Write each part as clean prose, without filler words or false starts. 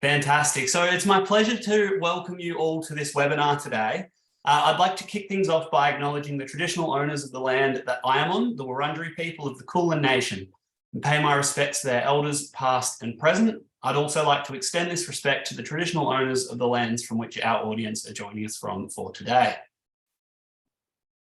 Fantastic. So it's my pleasure to welcome you all to this webinar today. I'd like to kick things off by acknowledging the traditional owners of the land that I am on, the Wurundjeri people of the Kulin Nation, and pay my respects to their elders, past and present. I'd also like to extend this respect to the traditional owners of the lands from which our audience are joining us from for today.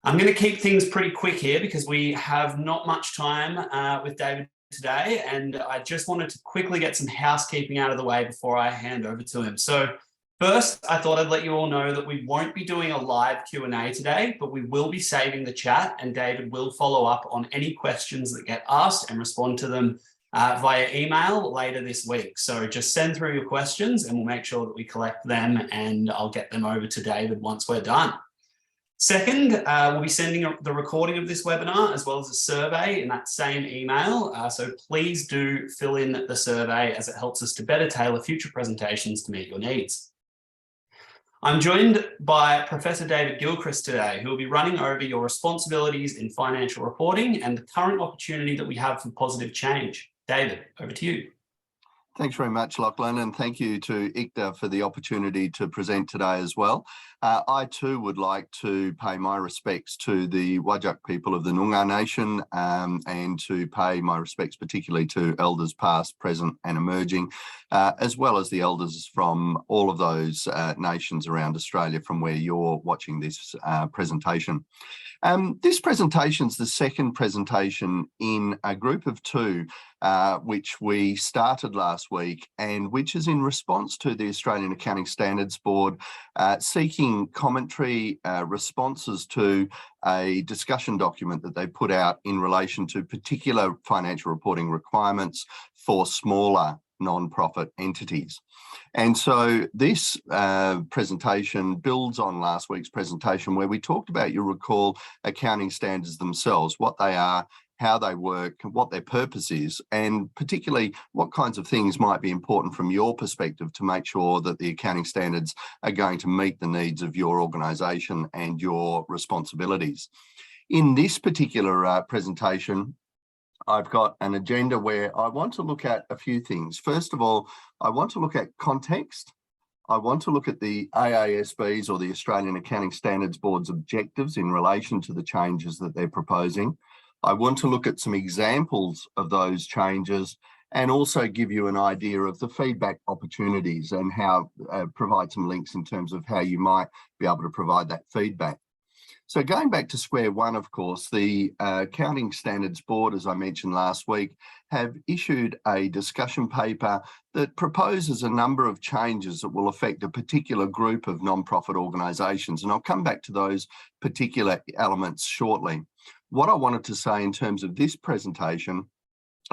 I'm going to keep things pretty quick here because we have not much time with David today, and I just wanted to quickly get some housekeeping out of the way before I hand over to him. So first, I thought I'd let you all know that we won't be doing a live Q&A today, but we will be saving the chat, and David will follow up on any questions that get asked and respond to them via email later this week. So just send through your questions and we'll make sure that we collect them, and I'll get them over to David once we're done. Second, we'll be sending the recording of this webinar as well as a survey in that same email. So please do fill in the survey as it helps us to better tailor future presentations to meet your needs. I'm joined by Professor David Gilchrist today, who will be running over your responsibilities in financial reporting and the current opportunity that we have for positive change. David, over to you. Thanks very much, Lachlan, and thank you to ICTA for the opportunity to present today as well. I too would like to pay my respects to the Whadjuk people of the Noongar Nation and to pay my respects particularly to elders past, present and emerging, as well as the elders from all of those nations around Australia from where you're watching this presentation. This presentation is the second presentation in a group of two, which we started last week, and which is in response to the Australian Accounting Standards Board seeking commentary responses to a discussion document that they put out in relation to particular financial reporting requirements for smaller non-profit entities. And so this presentation builds on last week's presentation where we talked about, you'll recall, accounting standards themselves, what they are, how they work, what their purpose is, and particularly what kinds of things might be important from your perspective to make sure that the accounting standards are going to meet the needs of your organisation and your responsibilities. In this particular presentation, I've got an agenda where I want to look at a few things. First of all, I want to look at context. I want to look at the AASB's or the Australian Accounting Standards Board's objectives in relation to the changes that they're proposing. I want to look at some examples of those changes and also give you an idea of the feedback opportunities and how provide some links in terms of how you might be able to provide that feedback. So going back to square one, of course, the Accounting Standards Board, as I mentioned last week, have issued a discussion paper that proposes a number of changes that will affect a particular group of non-profit organisations. And I'll come back to those particular elements shortly. What I wanted to say in terms of this presentation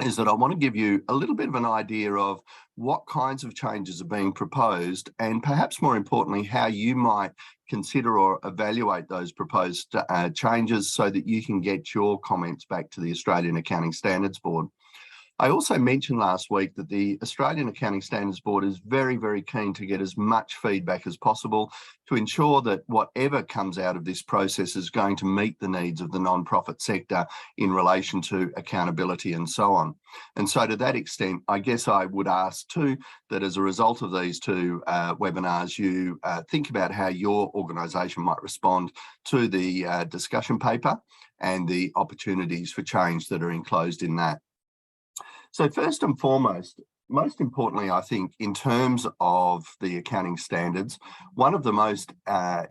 is that I want to give you a little bit of an idea of what kinds of changes are being proposed, and perhaps more importantly, how you might consider or evaluate those proposed changes so that you can get your comments back to the Australian Accounting Standards Board. I also mentioned last week that the Australian Accounting Standards Board is very, very keen to get as much feedback as possible to ensure that whatever comes out of this process is going to meet the needs of the non-profit sector in relation to accountability and so on. And so to that extent, I guess I would ask too that as a result of these two webinars, you think about how your organisation might respond to the discussion paper and the opportunities for change that are enclosed in that. So first and foremost, most importantly, I think in terms of the accounting standards, one of the most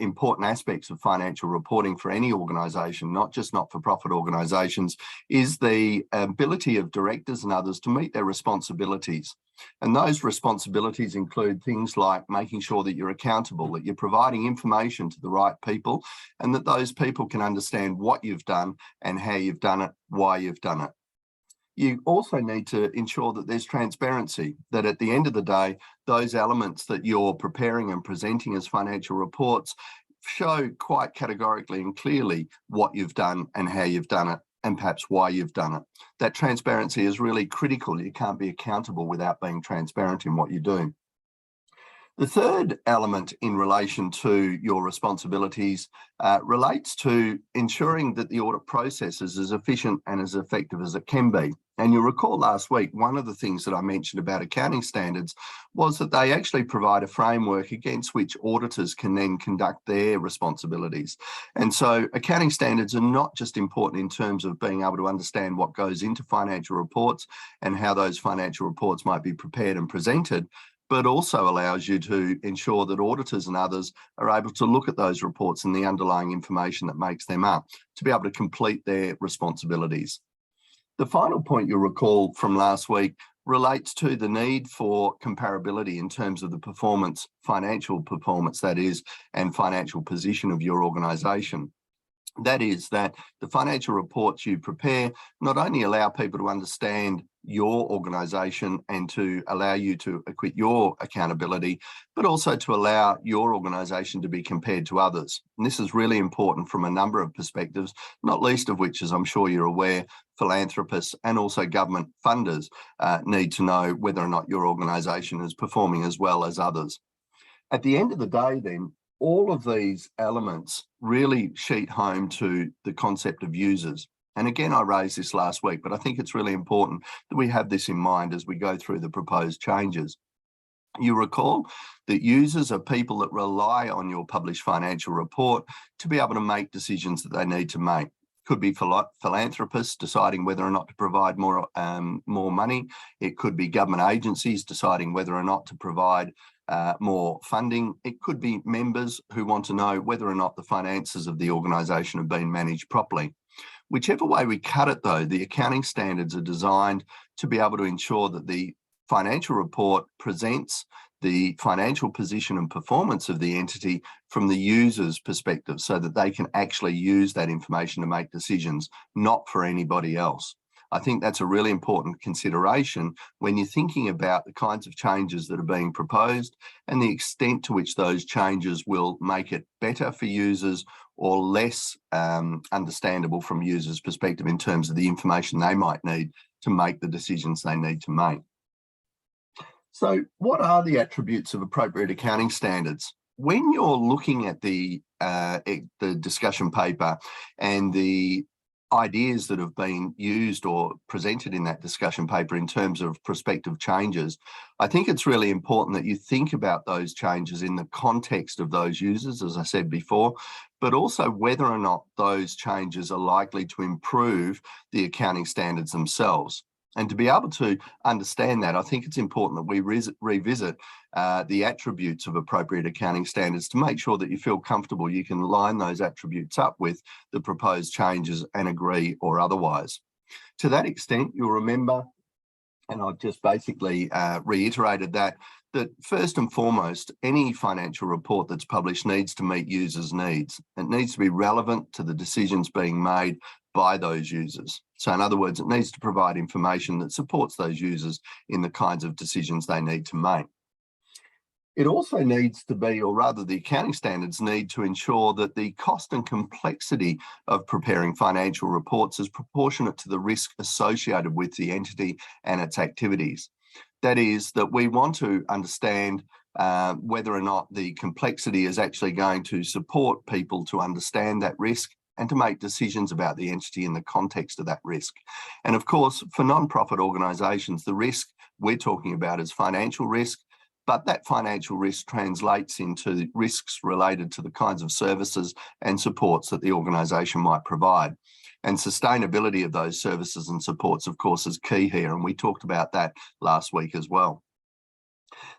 important aspects of financial reporting for any organisation, not just not-for-profit organisations, is the ability of directors and others to meet their responsibilities. And those responsibilities include things like making sure that you're accountable, that you're providing information to the right people, and that those people can understand what you've done and how you've done it, why you've done it. You also need to ensure that there's transparency, that at the end of the day, those elements that you're preparing and presenting as financial reports show quite categorically and clearly what you've done and how you've done it, and perhaps why you've done it. That transparency is really critical. You can't be accountable without being transparent in what you do. The third element in relation to your responsibilities relates to ensuring that the audit process is as efficient and as effective as it can be. And you'll recall last week, one of the things that I mentioned about accounting standards was that they actually provide a framework against which auditors can then conduct their responsibilities. And so accounting standards are not just important in terms of being able to understand what goes into financial reports and how those financial reports might be prepared and presented, but also allows you to ensure that auditors and others are able to look at those reports and the underlying information that makes them up to be able to complete their responsibilities. The final point you'll recall from last week relates to the need for comparability in terms of the performance, financial performance that is, and financial position of your organisation. That is that the financial reports you prepare not only allow people to understand your organisation and to allow you to acquit your accountability, but also to allow your organisation to be compared to others. And this is really important from a number of perspectives, not least of which, as I'm sure you're aware, philanthropists and also government funders need to know whether or not your organisation is performing as well as others. At the end of the day, then, all of these elements really sheet home to the concept of users. And again, I raised this last week, but I think it's really important that we have this in mind as we go through the proposed changes. You recall that users are people that rely on your published financial report to be able to make decisions that they need to make. Could be philanthropists deciding whether or not to provide more money. It could be government agencies deciding whether or not to provide more funding. It could be members who want to know whether or not the finances of the organisation have been managed properly. Whichever way we cut it, though, the accounting standards are designed to be able to ensure that the financial report presents the financial position and performance of the entity from the user's perspective so that they can actually use that information to make decisions, not for anybody else. I think that's a really important consideration when you're thinking about the kinds of changes that are being proposed and the extent to which those changes will make it better for users or less understandable from users' perspective in terms of the information they might need to make the decisions they need to make. So what are the attributes of appropriate accounting standards? When you're looking at the discussion paper and the ideas that have been used or presented in that discussion paper in terms of prospective changes, I think it's really important that you think about those changes in the context of those users, as I said before, but also whether or not those changes are likely to improve the accounting standards themselves. And to be able to understand that, I think it's important that we revisit the attributes of appropriate accounting standards to make sure that you feel comfortable you can line those attributes up with the proposed changes and agree or otherwise. To that extent, you'll remember, and I've just basically reiterated that first and foremost, any financial report that's published needs to meet users' needs. It needs to be relevant to the decisions being made by those users. So in other words, it needs to provide information that supports those users in the kinds of decisions they need to make. It also needs to be, or rather the accounting standards need to ensure that the cost and complexity of preparing financial reports is proportionate to the risk associated with the entity and its activities. That is, that we want to understand whether or not the complexity is actually going to support people to understand that risk and to make decisions about the entity in the context of that risk. And of course, for non-profit organisations, the risk we're talking about is financial risk, but that financial risk translates into risks related to the kinds of services and supports that the organisation might provide. And sustainability of those services and supports, of course, is key here, and we talked about that last week as well.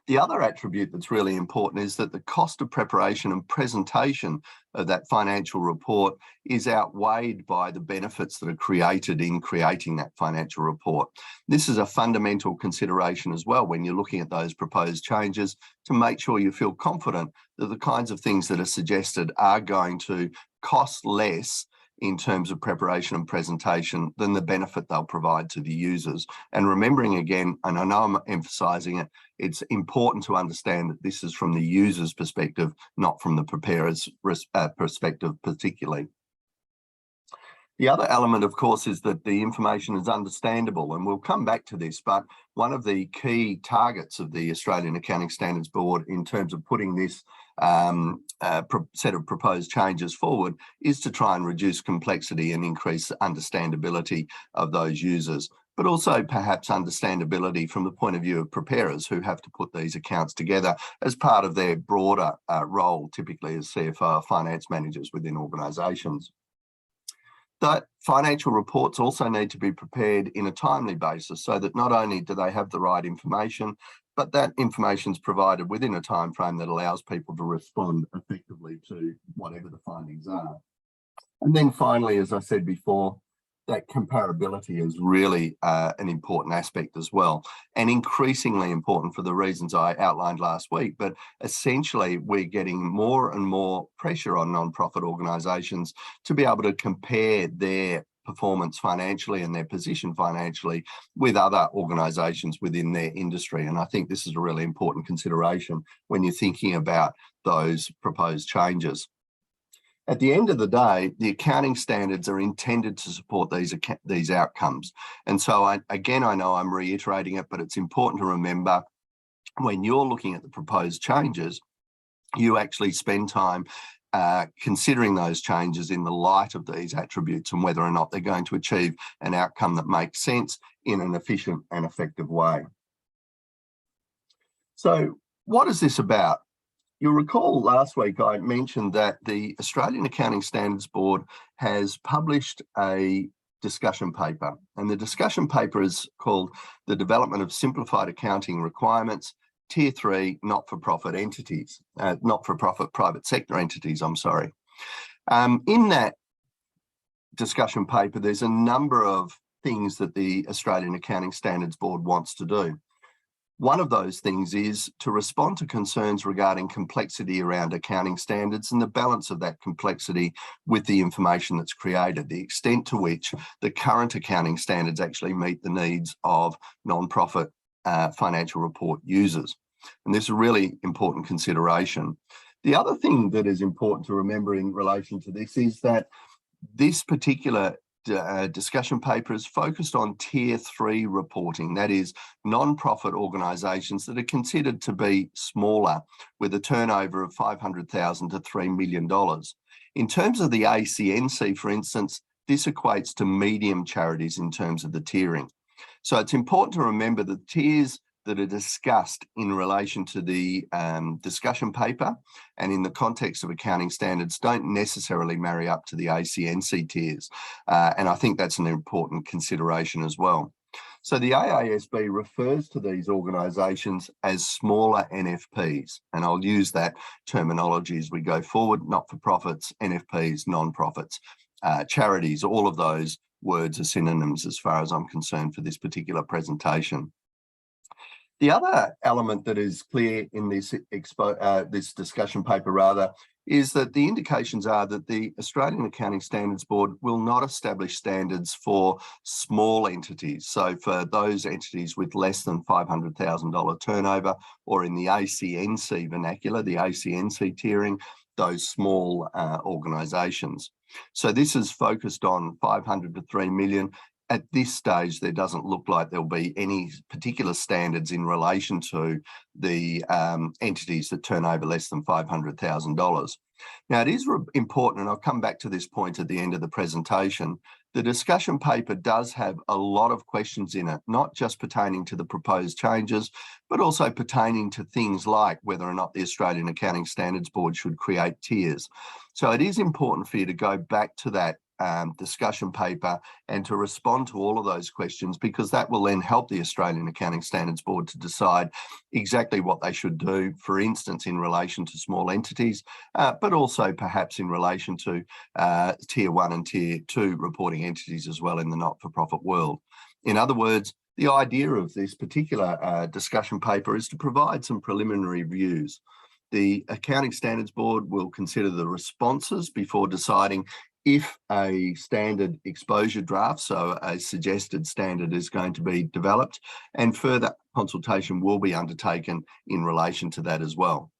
The other attribute that's really important is that the cost of preparation and presentation of that financial report is outweighed by the benefits that are created in creating that financial report. This is a fundamental consideration as well when you're looking at those proposed changes to make sure you feel confident that the kinds of things that are suggested are going to cost less in terms of preparation and presentation than the benefit they'll provide to the users. And remembering again, and I know I'm emphasising it, it's important to understand that this is from the user's perspective, not from the preparer's perspective particularly. The other element, of course, is that the information is understandable, and we'll come back to this, but one of the key targets of the Australian Accounting Standards Board in terms of putting this set of proposed changes forward is to try and reduce complexity and increase understandability of those users, but also perhaps understandability from the point of view of preparers who have to put these accounts together as part of their broader role, typically as CFO or finance managers within organisations. That financial reports also need to be prepared in a timely basis so that not only do they have the right information, but that information is provided within a time frame that allows people to respond effectively to whatever the findings are. And then finally, as I said before, that comparability is really an important aspect as well, and increasingly important for the reasons I outlined last week. But essentially, we're getting more and more pressure on non-profit organisations to be able to compare their performance financially and their position financially with other organisations within their industry. And I think this is a really important consideration when you're thinking about those proposed changes. At the end of the day, the accounting standards are intended to support these outcomes. And so I know I'm reiterating it, but it's important to remember when you're looking at the proposed changes, you actually spend time considering those changes in the light of these attributes and whether or not they're going to achieve an outcome that makes sense in an efficient and effective way. So what is this about? You'll recall last week I mentioned that the Australian Accounting Standards Board has published a discussion paper, and the discussion paper is called The Development of Simplified Accounting Requirements, Tier 3 Not-for-Profit Entities, not-for-profit private sector entities, I'm sorry. In that discussion paper, there's a number of things that the Australian Accounting Standards Board wants to do. One of those things is to respond to concerns regarding complexity around accounting standards and the balance of that complexity with the information that's created, the extent to which the current accounting standards actually meet the needs of non-profit financial report users. And this is a really important consideration. The other thing that is important to remember in relation to this is that this particular discussion paper is focused on Tier 3 reporting, that is non-profit organisations that are considered to be smaller with a turnover of $500,000 to $3 million. In terms of the ACNC, for instance, this equates to medium charities in terms of the tiering. So it's important to remember the tiers that are discussed in relation to the discussion paper and in the context of accounting standards don't necessarily marry up to the ACNC tiers. And I think that's an important consideration as well. So the AASB refers to these organisations as smaller NFPs, and I'll use that terminology as we go forward: not-for-profits, NFPs, non-profits, charities, all of those words are synonyms as far as I'm concerned for this particular presentation. The other element that is clear in this discussion paper is that the indications are that the Australian Accounting Standards Board will not establish standards for small entities. So for those entities with less than $500,000 turnover, or in the ACNC vernacular, the ACNC tiering, those small organisations. So this is focused on 500 to 3 million. At this stage, there doesn't look like there'll be any particular standards in relation to the entities that turn over less than $500,000. Now, it is important, and I'll come back to this point at the end of the presentation, the discussion paper does have a lot of questions in it, not just pertaining to the proposed changes, but also pertaining to things like whether or not the Australian Accounting Standards Board should create tiers. So it is important for you to go back to that discussion paper and to respond to all of those questions, because that will then help the Australian Accounting Standards Board to decide exactly what they should do, for instance, in relation to small entities, but also perhaps in relation to Tier 1 and Tier 2 reporting entities as well in the not-for-profit world. In other words, the idea of this particular discussion paper is to provide some preliminary views. The Accounting Standards Board will consider the responses before deciding if a standard exposure draft, so a suggested standard, is going to be developed, and further consultation will be undertaken in relation to that as well.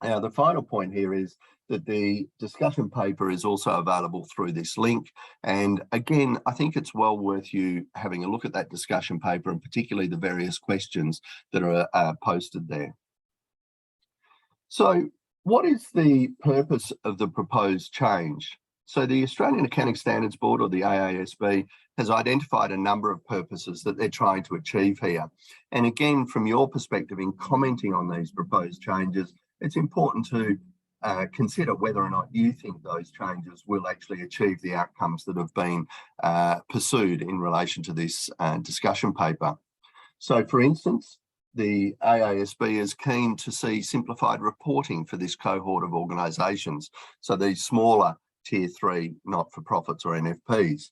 Now, the final point here is that the discussion paper is also available through this link. And again, I think it's well worth you having a look at that discussion paper, and particularly the various questions that are posted there. So what is the purpose of the proposed change? So the Australian Accounting Standards Board, or the AASB, has identified a number of purposes that they're trying to achieve here. And again, from your perspective in commenting on these proposed changes, it's important to consider whether or not you think those changes will actually achieve the outcomes that have been pursued in relation to this discussion paper. So for instance, the AASB is keen to see simplified reporting for this cohort of organisations, so these smaller Tier 3 not-for-profits or NFPs.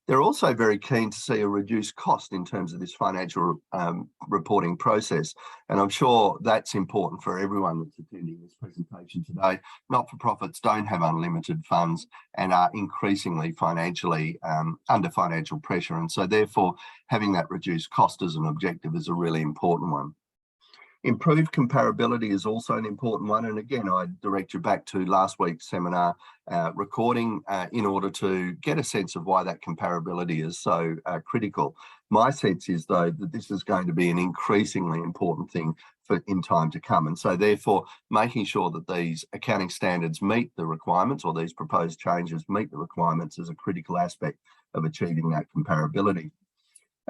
They're also very keen to see a reduced cost in terms of this financial reporting process. And I'm sure that's important for everyone that's attending this presentation today. Not-for-profits don't have unlimited funds and are increasingly financially under financial pressure. And so therefore, having that reduced cost as an objective is a really important one. Improved comparability is also an important one. And again, I direct you back to last week's seminar recording in order to get a sense of why that comparability is so critical. My sense is, though, that this is going to be an increasingly important thing in time to come. And so therefore, making sure that these accounting standards meet the requirements, or these proposed changes meet the requirements, is a critical aspect of achieving that comparability.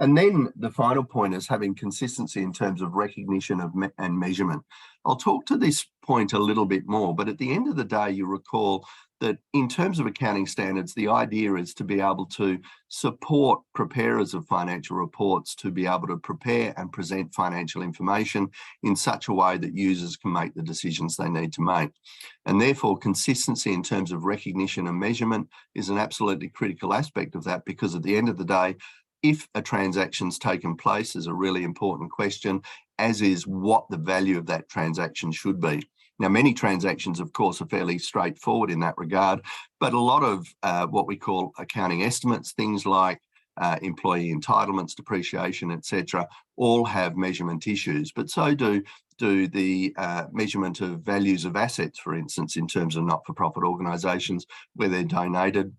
And then the final point is having consistency in terms of recognition of and measurement. I'll talk to this point a little bit more, but at the end of the day, you recall that in terms of accounting standards, the idea is to be able to support preparers of financial reports to be able to prepare and present financial information in such a way that users can make the decisions they need to make. And therefore, consistency in terms of recognition and measurement is an absolutely critical aspect of that, because at the end of the day, if a transaction's taken place is a really important question, as is what the value of that transaction should be. Now, many transactions, of course, are fairly straightforward in that regard, but a lot of what we call accounting estimates, things like employee entitlements, depreciation, etc., all have measurement issues, but so do the measurement of values of assets, for instance, in terms of not-for-profit organisations where they're donated,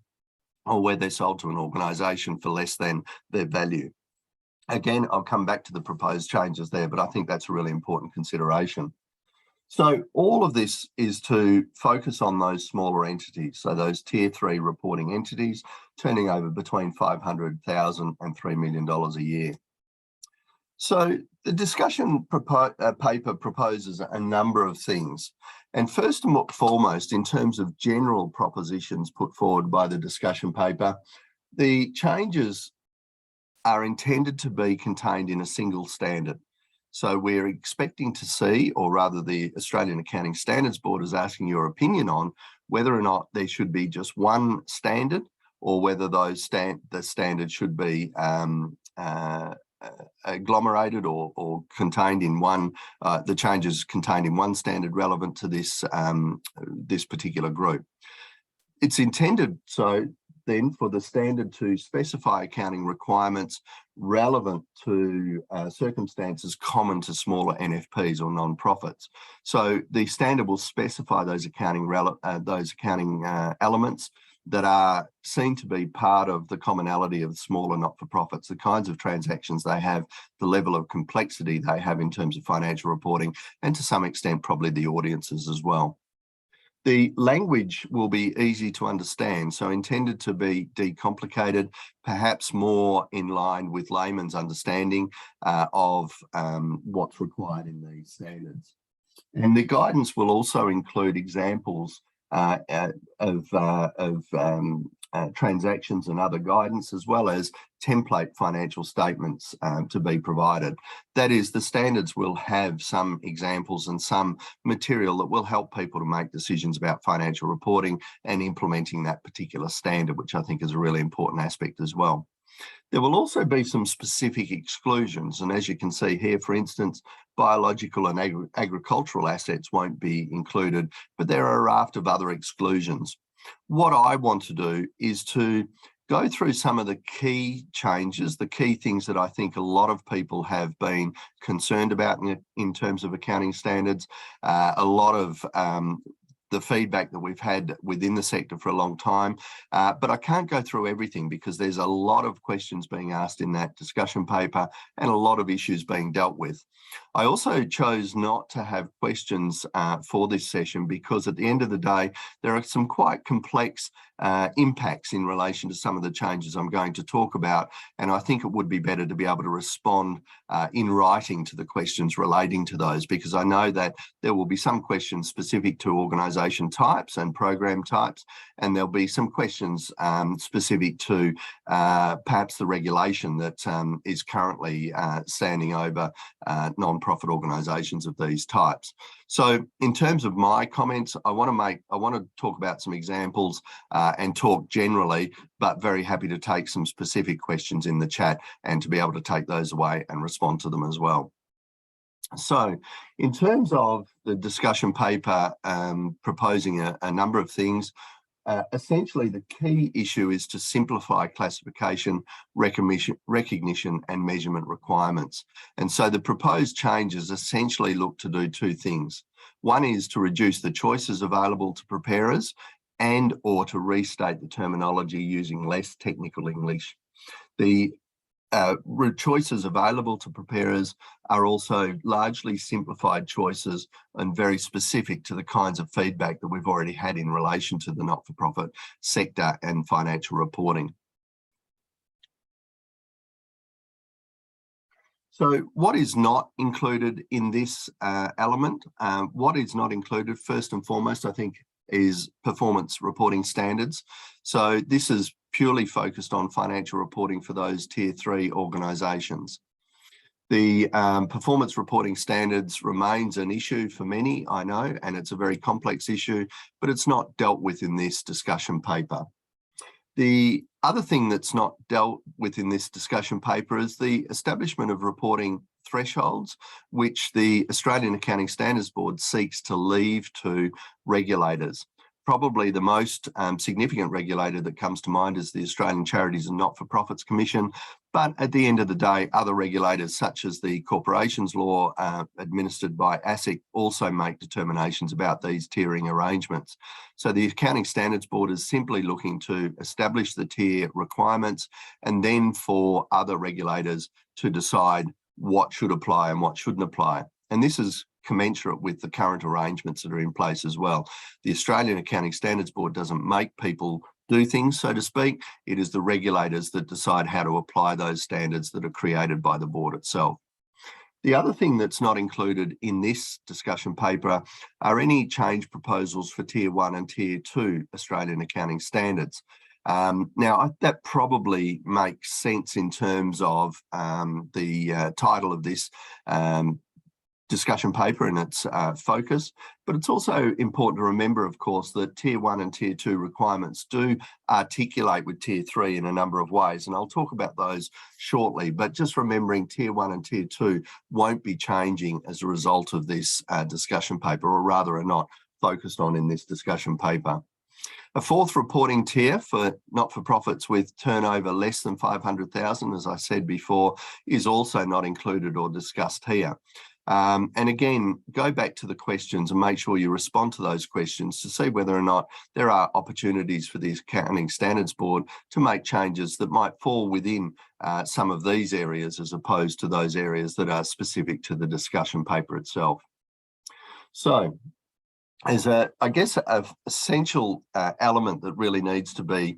or where they're sold to an organisation for less than their value. Again, I'll come back to the proposed changes there, but I think that's a really important consideration. So all of this is to focus on those smaller entities, so those Tier 3 reporting entities turning over between $500,000 and $3 million a year. So the discussion paper proposes a number of things. And first and foremost, in terms of general propositions put forward by the discussion paper, the changes are intended to be contained in a single standard. So we're expecting to see, or rather the Australian Accounting Standards Board is asking your opinion on whether or not there should be just one standard, or whether those the standards should be agglomerated or contained in one, the changes contained in one standard relevant to this, this particular group. It's intended so then for the standard to specify accounting requirements relevant to circumstances common to smaller NFPs or non-profits. So the standard will specify those accounting elements that are seen to be part of the commonality of smaller not-for-profits, the kinds of transactions they have, the level of complexity they have in terms of financial reporting, and to some extent probably the audiences as well. The language will be easy to understand, so intended to be decomplicated, perhaps more in line with layman's understanding of what's required in these standards. And the guidance will also include examples of transactions and other guidance, as well as template financial statements to be provided. That is, the standards will have some examples and some material that will help people to make decisions about financial reporting and implementing that particular standard, which I think is a really important aspect as well. There will also be some specific exclusions, and as you can see here, for instance, biological and agricultural assets won't be included, but there are a raft of other exclusions. What I want to do is to go through some of the key changes, the key things that I think a lot of people have been concerned about in terms of accounting standards, a lot of the feedback that we've had within the sector for a long time, but I can't go through everything because there's a lot of questions being asked in that discussion paper and a lot of issues being dealt with. I also chose not to have questions for this session because at the end of the day, there are some quite complex impacts in relation to some of the changes I'm going to talk about, and I think it would be better to be able to respond in writing to the questions relating to those, because I know that there will be some questions specific to organisation types and program types, and there'll be some questions specific to perhaps the regulation that is currently standing over non-profit organisations of these types. So in terms of my comments, I want to talk about some examples and talk generally, but very happy to take some specific questions in the chat and to be able to take those away and respond to them as well. So in terms of the discussion paper proposing a number of things, essentially the key issue is to simplify classification, recognition and measurement requirements. And so the proposed changes essentially look to do two things. One is to reduce the choices available to preparers and or to restate the terminology using less technical English. The choices available to preparers are also largely simplified choices and very specific to the kinds of feedback that we've already had in relation to the not-for-profit sector and financial reporting. So what is not included in this element? What is not included, first and foremost, I think, is performance reporting standards. So this is purely focused on financial reporting for those Tier 3 organisations. The performance reporting standards remains an issue for many, I know, and it's a very complex issue, but it's not dealt with in this discussion paper. The other thing that's not dealt with in this discussion paper is the establishment of reporting thresholds, which the Australian Accounting Standards Board seeks to leave to regulators. Probably the most significant regulator that comes to mind is the Australian Charities and Not-for-Profits Commission, but at the end of the day, other regulators such as the Corporations Law administered by ASIC also make determinations about these tiering arrangements. So the Accounting Standards Board is simply looking to establish the tier requirements and then for other regulators to decide what should apply and what shouldn't apply. And this is commensurate with the current arrangements that are in place as well. The Australian Accounting Standards Board doesn't make people do things, so to speak. It is the regulators that decide how to apply those standards that are created by the board itself. The other thing that's not included in this discussion paper are any change proposals for Tier 1 and Tier 2 Australian accounting standards. Now, that probably makes sense in terms of the title of this discussion paper and its focus, but it's also important to remember, of course, that Tier 1 and Tier 2 requirements do articulate with Tier 3 in a number of ways, and I'll talk about those shortly, but just remembering Tier 1 and Tier 2 won't be changing as a result of this discussion paper, or rather are not focused on in this discussion paper. A fourth reporting tier for not-for-profits with turnover less than 500,000, as I said before, is also not included or discussed here. And again, go back to the questions and make sure you respond to those questions to see whether or not there are opportunities for the Accounting Standards Board to make changes that might fall within some of these areas as opposed to those areas that are specific to the discussion paper itself. So, as I guess, an essential element that really needs to be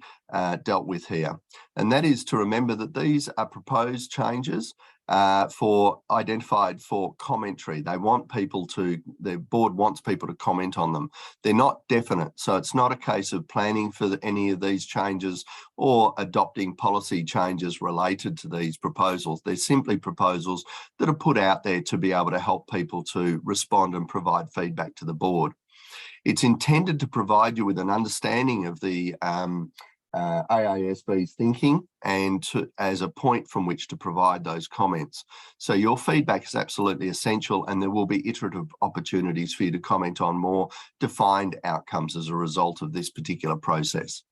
dealt with here, and that is to remember that these are proposed changes identified for commentary. They want people to, the board wants people to comment on them. They're not definite, so it's not a case of planning for any of these changes or adopting policy changes related to these proposals. They're simply proposals that are put out there to be able to help people to respond and provide feedback to the board. It's intended to provide you with an understanding of the AASB's thinking and as a point from which to provide those comments. So your feedback is absolutely essential, and there will be iterative opportunities for you to comment on more defined outcomes as a result of this particular process.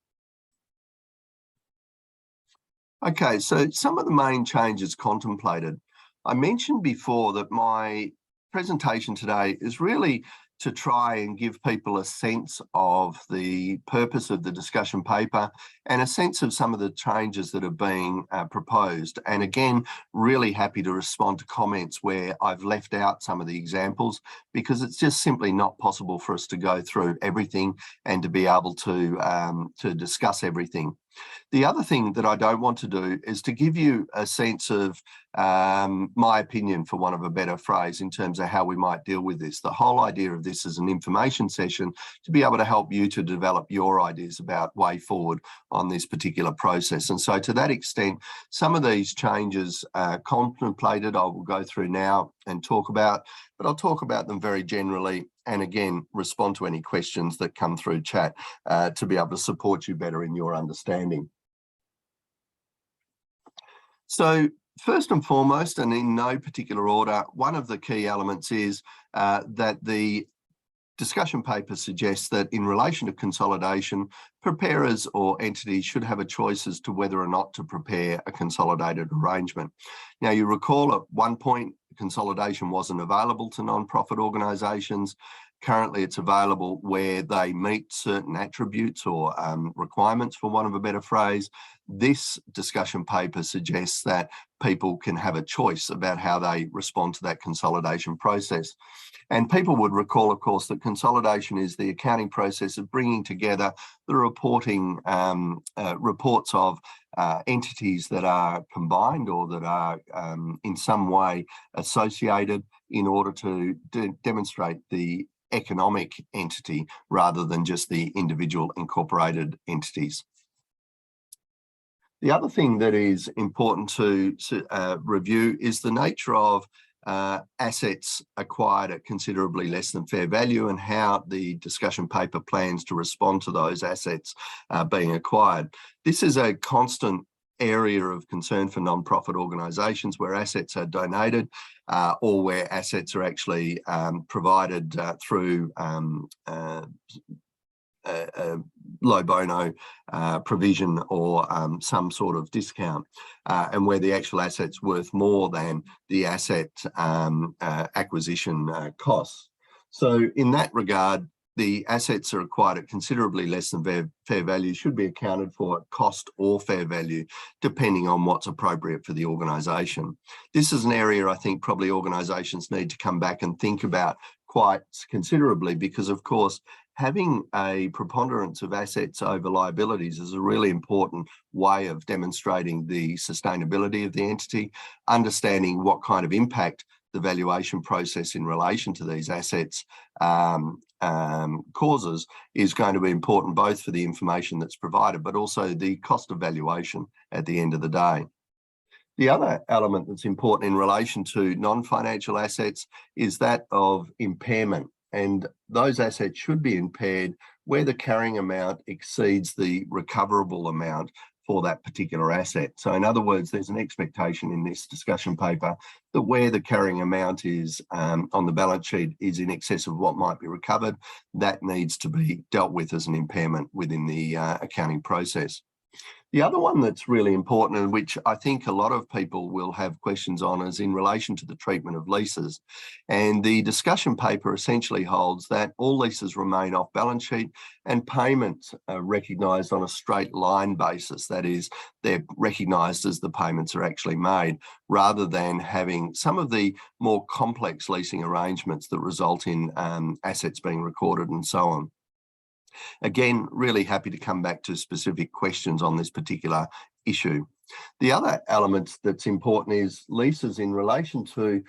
Okay, so some of the main changes contemplated. I mentioned before that my presentation today is really to try and give people a sense of the purpose of the discussion paper and a sense of some of the changes that are being proposed. And again, really happy to respond to comments where I've left out some of the examples, because it's just simply not possible for us to go through everything and to be able to discuss everything. The other thing that I don't want to do is to give you a sense of my opinion, for want of a better phrase, in terms of how we might deal with this. The whole idea of this is an information session to be able to help you to develop your ideas about way forward on this particular process. And so to that extent, some of these changes contemplated, I will go through now and talk about, but I'll talk about them very generally, and again, respond to any questions that come through chat to be able to support you better in your understanding. So first and foremost, and in no particular order, one of the key elements is that the discussion paper suggests that in relation to consolidation, preparers or entities should have a choice as to whether or not to prepare a consolidated arrangement. Now, you recall at one point, consolidation wasn't available to non-profit organisations. Currently, it's available where they meet certain attributes or requirements, for want of a better phrase. This discussion paper suggests that people can have a choice about how they respond to that consolidation process. And people would recall, of course, that consolidation is the accounting process of bringing together the reporting reports of entities that are combined or that are in some way associated in order to demonstrate the economic entity rather than just the individual incorporated entities. The other thing that is important to review is the nature of assets acquired at considerably less than fair value and how the discussion paper plans to respond to those assets being acquired. This is a constant area of concern for non-profit organisations where assets are donated or where assets are actually provided through low bono provision or some sort of discount, and where the actual asset's worth more than the asset acquisition costs. So in that regard, the assets are acquired at considerably less than fair value should be accounted for at cost or fair value, depending on what's appropriate for the organisation. This is an area I think probably organisations need to come back and think about quite considerably, because of course, having a preponderance of assets over liabilities is a really important way of demonstrating the sustainability of the entity, understanding what kind of impact the valuation process in relation to these assets causes is going to be important both for the information that's provided, but also the cost of valuation at the end of the day. The other element that's important in relation to non-financial assets is that of impairment. And those assets should be impaired where the carrying amount exceeds the recoverable amount for that particular asset. So in other words, there's an expectation in this discussion paper that where the carrying amount is on the balance sheet is in excess of what might be recovered, that needs to be dealt with as an impairment within the accounting process. The other one that's really important, and which I think a lot of people will have questions on, is in relation to the treatment of leases. And the discussion paper essentially holds that all leases remain off balance sheet and payments are recognised on a straight line basis. That is, they're recognised as the payments are actually made, rather than having some of the more complex leasing arrangements that result in assets being recorded and so on. Again, really happy to come back to specific questions on this particular issue. The other element that's important is leases in relation to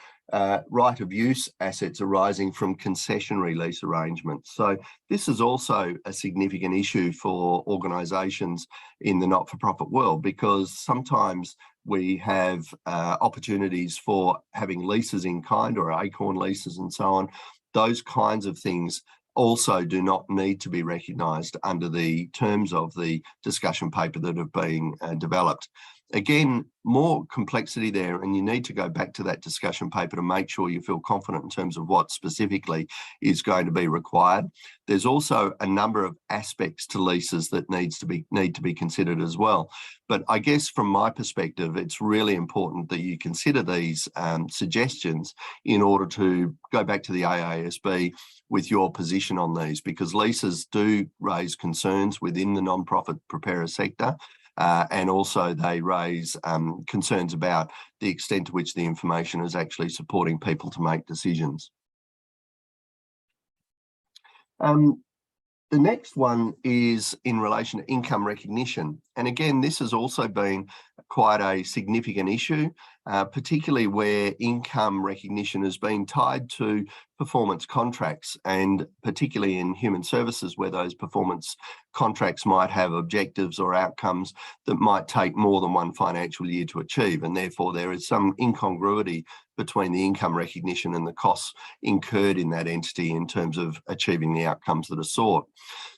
right of use assets arising from concessionary lease arrangements. So this is also a significant issue for organisations in the not-for-profit world, because sometimes we have opportunities for having leases in kind or acorn leases and so on. Those kinds of things also do not need to be recognised under the terms of the discussion paper that have been developed. Again, more complexity there, and you need to go back to that discussion paper to make sure you feel confident in terms of what specifically is going to be required. There's also a number of aspects to leases that need to be considered as well. But I guess from my perspective, it's really important that you consider these suggestions in order to go back to the AASB with your position on these, because leases do raise concerns within the non-profit preparer sector. And also they raise concerns about the extent to which the information is actually supporting people to make decisions. The next one is in relation to income recognition. And again, this has also been quite a significant issue, particularly where income recognition has been tied to performance contracts, and particularly in human services where those performance contracts might have objectives or outcomes that might take more than one financial year to achieve. And therefore there is some incongruity between the income recognition and the costs incurred in that entity in terms of achieving the outcomes that are sought.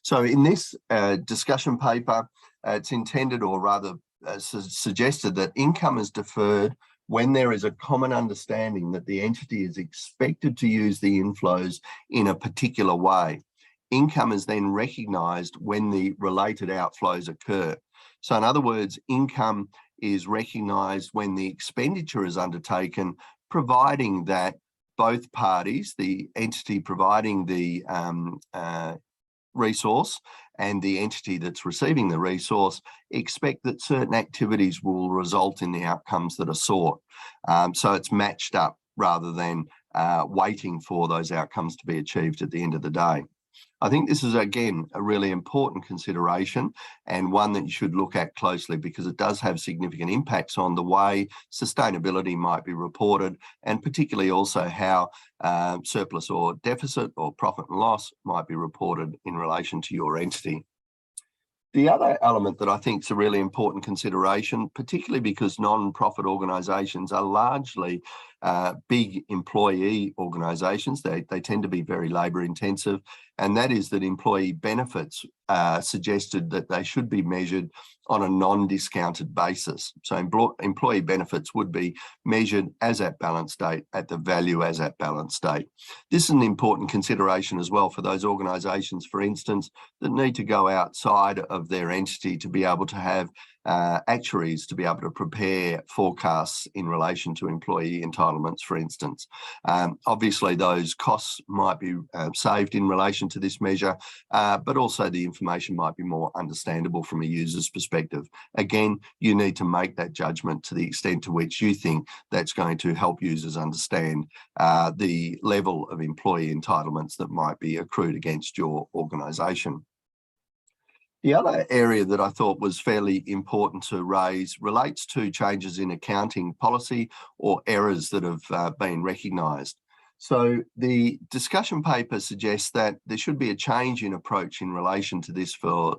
So in this discussion paper, it's intended, or rather suggested, that income is deferred when there is a common understanding that the entity is expected to use the inflows in a particular way. Income is then recognised when the related outflows occur. So in other words, income is recognised when the expenditure is undertaken, providing that both parties, the entity providing the resource and the entity that's receiving the resource, expect that certain activities will result in the outcomes that are sought. So it's matched up rather than waiting for those outcomes to be achieved at the end of the day. I think this is, again, a really important consideration, and one that you should look at closely, because it does have significant impacts on the way sustainability might be reported, and particularly also how surplus or deficit or profit and loss might be reported in relation to your entity. The other element that I think is a really important consideration, particularly because non-profit organisations are largely big employee organisations, they tend to be very labour intensive, and that is that employee benefits suggested that they should be measured on a non-discounted basis. So employee benefits would be measured as at balance date at the value as at balance date. This is an important consideration as well for those organisations, for instance, that need to go outside of their entity to be able to have actuaries to be able to prepare forecasts in relation to employee entitlements, for instance. Obviously, those costs might be saved in relation to this measure, but also the information might be more understandable from a user's perspective. Again, you need to make that judgment to the extent to which you think that's going to help users understand the level of employee entitlements that might be accrued against your organisation. The other area that I thought was fairly important to raise relates to changes in accounting policy or errors that have been recognised. So the discussion paper suggests that there should be a change in approach in relation to this for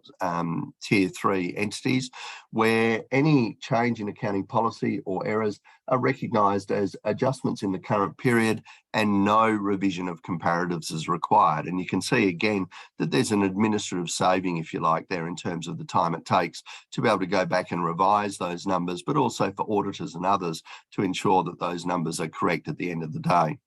Tier 3 entities, where any change in accounting policy or errors are recognised as adjustments in the current period and no revision of comparatives is required. And you can see again that there's an administrative saving, if you like, there in terms of the time it takes to be able to go back and revise those numbers, but also for auditors and others to ensure that those numbers are correct at the end of the day.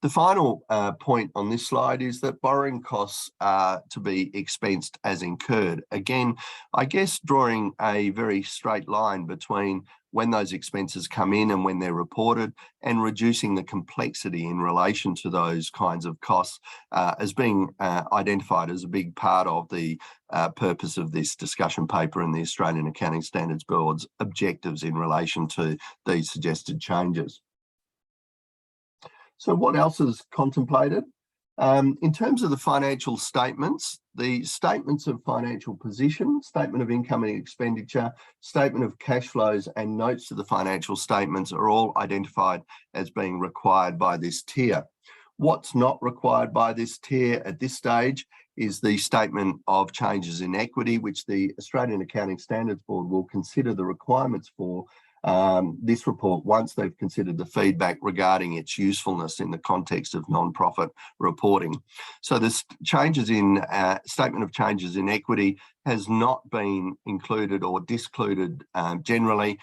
The final point on this slide is that borrowing costs are to be expensed as incurred. Again, I guess drawing a very straight line between when those expenses come in and when they're reported, and reducing the complexity in relation to those kinds of costs as being identified as a big part of the purpose of this discussion paper and the Australian Accounting Standards Board's objectives in relation to these suggested changes. So what else is contemplated? In terms of the financial statements, the statements of financial position, statement of income and expenditure, statement of cash flows and notes to the financial statements are all identified as being required by this tier. What's not required by this tier at this stage is the statement of changes in equity, which the Australian Accounting Standards Board will consider the requirements for this report once they've considered the feedback regarding its usefulness in the context of non-profit reporting. So this changes in statement of changes in equity has not been included or discluded generally.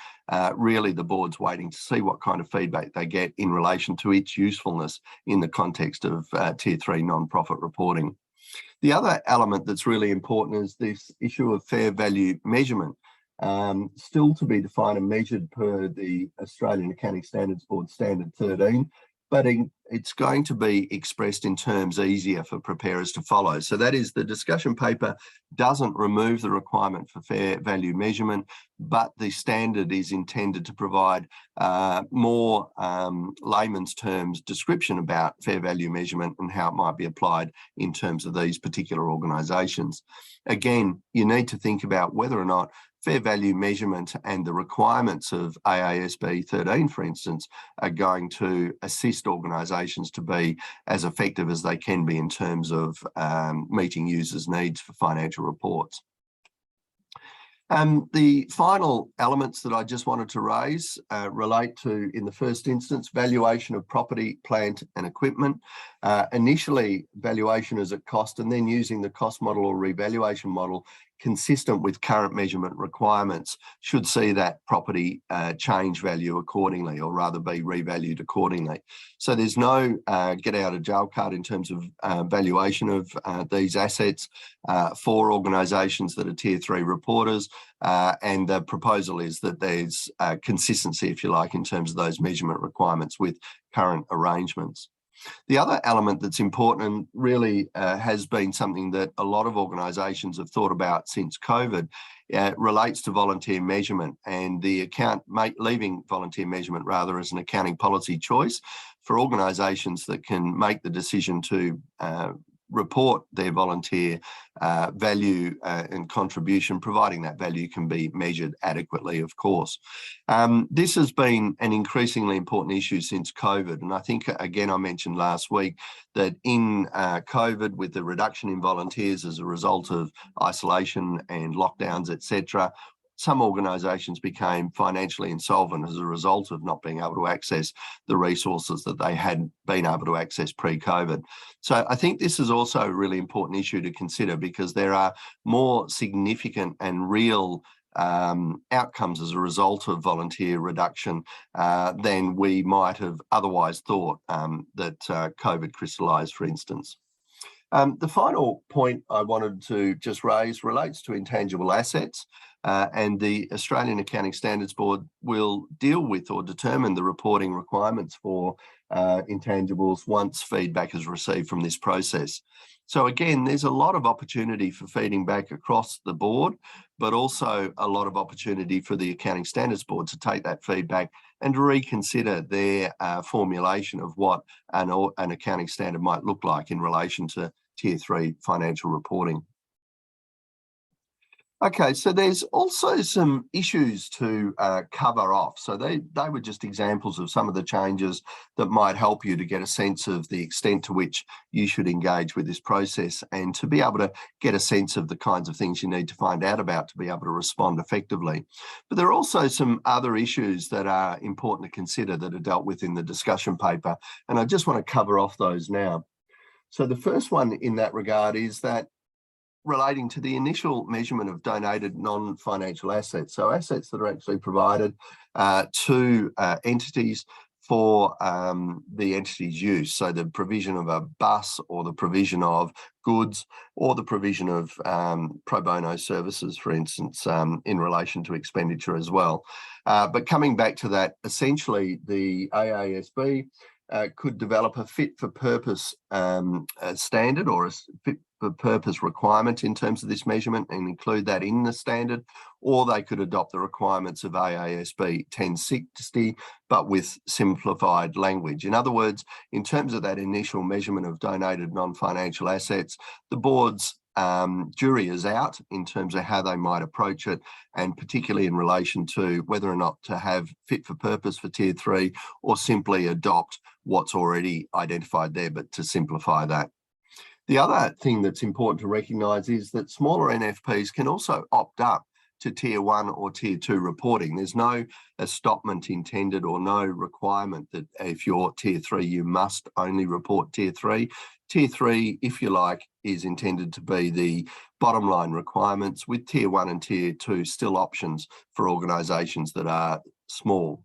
Really, the board's waiting to see what kind of feedback they get in relation to its usefulness in the context of Tier 3 non-profit reporting. The other element that's really important is this issue of fair value measurement, still to be defined and measured per the Australian Accounting Standards Board Standard 13, but it's going to be expressed in terms easier for preparers to follow. So that is, the discussion paper doesn't remove the requirement for fair value measurement, but the standard is intended to provide more layman's terms description about fair value measurement and how it might be applied in terms of these particular organisations. Again, you need to think about whether or not fair value measurement and the requirements of AASB 13, for instance, are going to assist organisations to be as effective as they can be in terms of meeting users' needs for financial reports. The final elements that I just wanted to raise relate to, in the first instance, valuation of property, plant and equipment. Initially, valuation is at cost, and then using the cost model or revaluation model consistent with current measurement requirements should see that property change value accordingly, or rather be revalued accordingly. So there's no get out of jail card in terms of valuation of these assets for organisations that are Tier 3 reporters, and the proposal is that there's consistency, if you like, in terms of those measurement requirements with current arrangements. The other element that's important and really has been something that a lot of organisations have thought about since COVID relates to volunteer measurement, and the leaving volunteer measurement rather as an accounting policy choice for organisations that can make the decision to report their volunteer value and contribution, providing that value can be measured adequately, of course. This has been an increasingly important issue since COVID, and I think, again, I mentioned last week that in COVID, with the reduction in volunteers as a result of isolation and lockdowns, etc., some organisations became financially insolvent as a result of not being able to access the resources that they had been able to access pre-COVID. So I think this is also a really important issue to consider, because there are more significant and real outcomes as a result of volunteer reduction than we might have otherwise thought that COVID crystallised, for instance. The final point I wanted to just raise relates to intangible assets, and the Australian Accounting Standards Board will deal with or determine the reporting requirements for intangibles once feedback is received from this process. So again, there's a lot of opportunity for feeding back across the board, but also a lot of opportunity for the Accounting Standards Board to take that feedback and to reconsider their formulation of what an accounting standard might look like in relation to Tier 3 financial reporting. Okay, so there's also some issues to cover off. So they were just examples of some of the changes that might help you to get a sense of the extent to which you should engage with this process, and to be able to get a sense of the kinds of things you need to find out about to be able to respond effectively. But there are also some other issues that are important to consider that are dealt with in the discussion paper, and I just want to cover off those now. So the first one in that regard is that relating to the initial measurement of donated non-financial assets, so assets that are actually provided to entities for the entity's use, so the provision of a bus or the provision of goods or the provision of pro bono services, for instance, in relation to expenditure as well. But coming back to that, essentially the AASB could develop a fit-for-purpose standard or a fit-for-purpose requirement in terms of this measurement and include that in the standard, or they could adopt the requirements of AASB 1060, but with simplified language. In other words, in terms of that initial measurement of donated non-financial assets, the board's jury is out in terms of how they might approach it, and particularly in relation to whether or not to have fit for purpose for Tier 3 or simply adopt what's already identified there, but to simplify that. The other thing that's important to recognise is that smaller NFPs can also opt up to tier 1 or tier 2 reporting. There's no estoppment intended or no requirement that if you're tier 3, you must only report tier 3. Tier 3, if you like, is intended to be the bottom line requirements, with tier 1 and tier 2 still options for organisations that are small.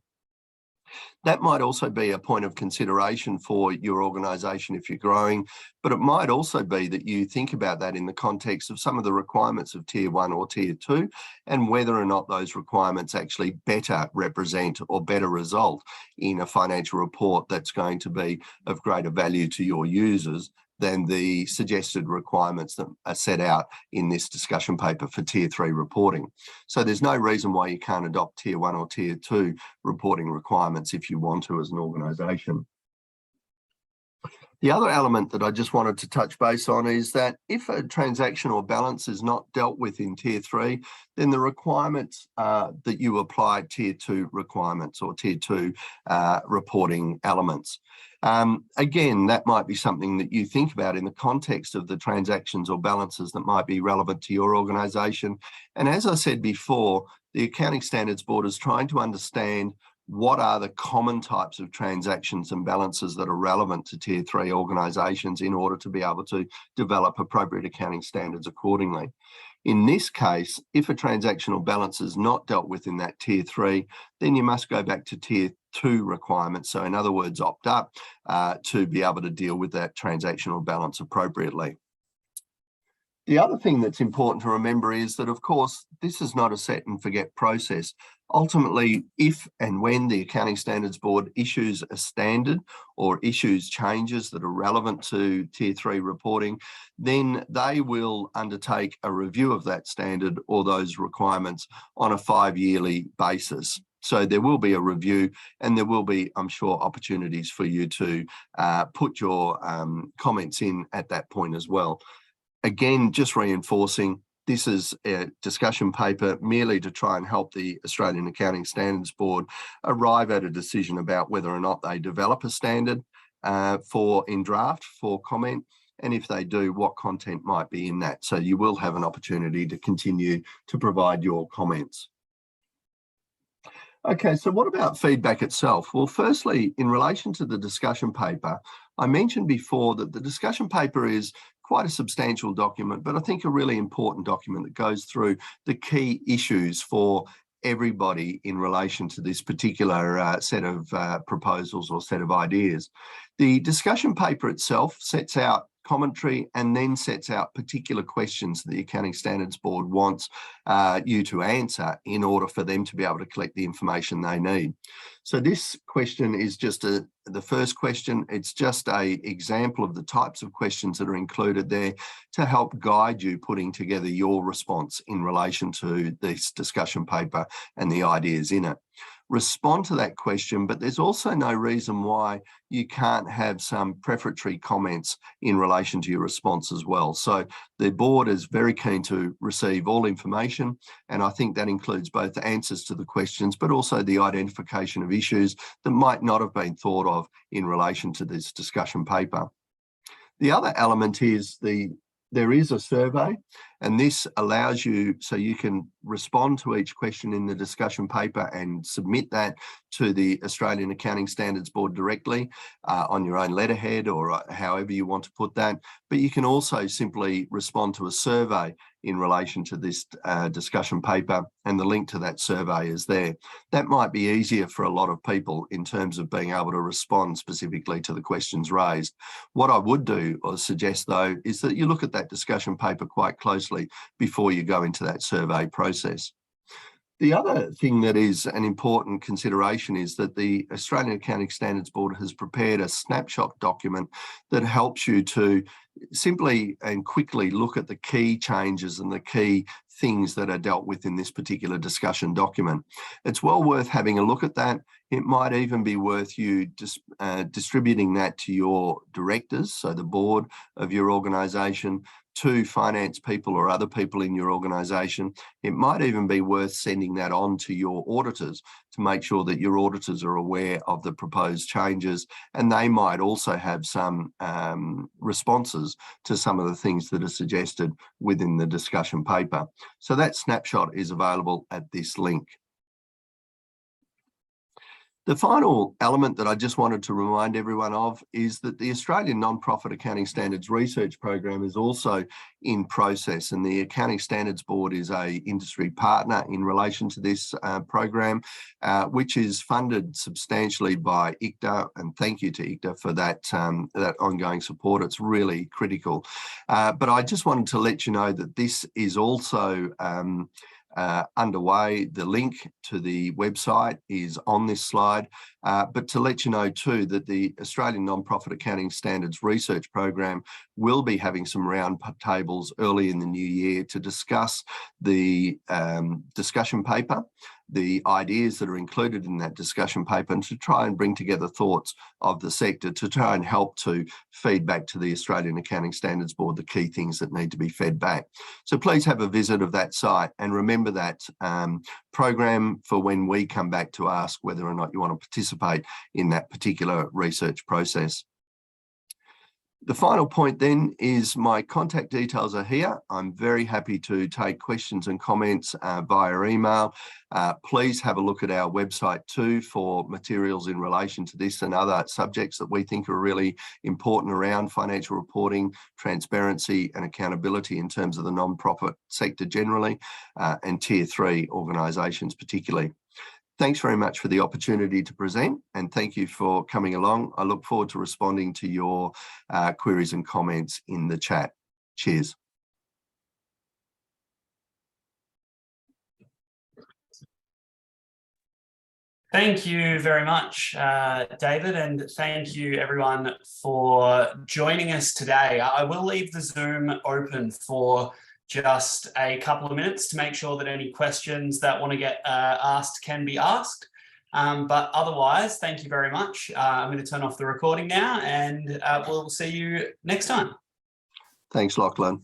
That might also be a point of consideration for your organisation if you're growing, but it might also be that you think about that in the context of some of the requirements of tier 1 or tier 2 and whether or not those requirements actually better represent or better result in a financial report that's going to be of greater value to your users than the suggested requirements that are set out in this discussion paper for tier 3 reporting. So there's no reason why you can't adopt tier 1 or tier 2 reporting requirements if you want to as an organisation. The other element that I just wanted to touch base on is that if a transaction or balance is not dealt with in tier 3, then the requirements that you apply tier 2 requirements or tier 2 reporting elements. Again, that might be something that you think about in the context of the transactions or balances that might be relevant to your organisation. And as I said before, the Accounting Standards Board is trying to understand what are the common types of transactions and balances that are relevant to tier 3 organisations in order to be able to develop appropriate accounting standards accordingly. In this case, if a transaction or balance is not dealt with in that tier 3, then you must go back to tier 2 requirements. So in other words, opt up to be able to deal with that transaction or balance appropriately. The other thing that's important to remember is that, of course, this is not a set and forget process. Ultimately, if and when the Accounting Standards Board issues a standard or issues changes that are relevant to tier 3 reporting, then they will undertake a review of that standard or those requirements on a 5-yearly basis. So there will be a review and there will be, I'm sure, opportunities for you to put your comments in at that point as well. Again, just reinforcing, this is a discussion paper merely to try and help the Australian Accounting Standards Board arrive at a decision about whether or not they develop a standard in draft for comment, and if they do, what content might be in that. So you will have an opportunity to continue to provide your comments. Okay, so what about feedback itself? Well, firstly, in relation to the discussion paper, I mentioned before that the discussion paper is quite a substantial document, but I think a really important document that goes through the key issues for everybody in relation to this particular set of proposals or set of ideas. The discussion paper itself sets out commentary and then sets out particular questions that the Accounting Standards Board wants you to answer in order for them to be able to collect the information they need. So this question is just the first question. It's just an example of the types of questions that are included there to help guide you putting together your response in relation to this discussion paper and the ideas in it. Respond to that question, but there's also no reason why you can't have some prefatory comments in relation to your response as well. So the board is very keen to receive all information, and I think that includes both the answers to the questions, but also the identification of issues that might not have been thought of in relation to this discussion paper. The other element is there is a survey, and this allows you, so you can respond to each question in the discussion paper and submit that to the Australian Accounting Standards Board directly on your own letterhead or however you want to put that. But you can also simply respond to a survey in relation to this discussion paper, and the link to that survey is there. That might be easier for a lot of people in terms of being able to respond specifically to the questions raised. What I would do or suggest, though, is that you look at that discussion paper quite closely before you go into that survey process. The other thing that is an important consideration is that the Australian Accounting Standards Board has prepared a snapshot document that helps you to simply and quickly look at the key changes and the key things that are dealt with in this particular discussion document. It's well worth having a look at that. It might even be worth you distributing that to your directors, so the board of your organisation, to finance people or other people in your organisation, it might even be worth sending that on to your auditors to make sure that your auditors are aware of the proposed changes, and they might also have some responses to some of the things that are suggested within the discussion paper. So that snapshot is available at this link. The final element that I just wanted to remind everyone of is that the Australian Non-Profit Accounting Standards Research Program is also in process, and the Accounting Standards Board is an industry partner in relation to this program, which is funded substantially by ICTA, and thank you to ICTA for that, that ongoing support. It's really critical. But I just wanted to let you know that this is also underway. The link to the website is on this slide, but to let you know too that the Australian Non-Profit Accounting Standards Research Program will be having some round tables early in the new year to discuss the discussion paper, the ideas that are included in that discussion paper, and to try and bring together thoughts of the sector to try and help to feed back to the Australian Accounting Standards Board the key things that need to be fed back. So please have a visit of that site, and remember that program for when we come back to ask whether or not you want to participate in that particular research process. The final point then is my contact details are here. I'm very happy to take questions and comments via email. Please have a look at our website too for materials in relation to this and other subjects that we think are really important around financial reporting, transparency and accountability in terms of the non-profit sector generally, and Tier 3 organisations particularly. Thanks very much for the opportunity to present, and thank you for coming along. I look forward to responding to your queries and comments in the chat. Cheers. Thank you very much, David, and thank you everyone for joining us today. I will leave the Zoom open for just a couple of minutes to make sure that any questions that want to get asked can be asked. But otherwise, thank you very much. I'm going to turn off the recording now, and we'll see you next time. Thanks, Lachlan.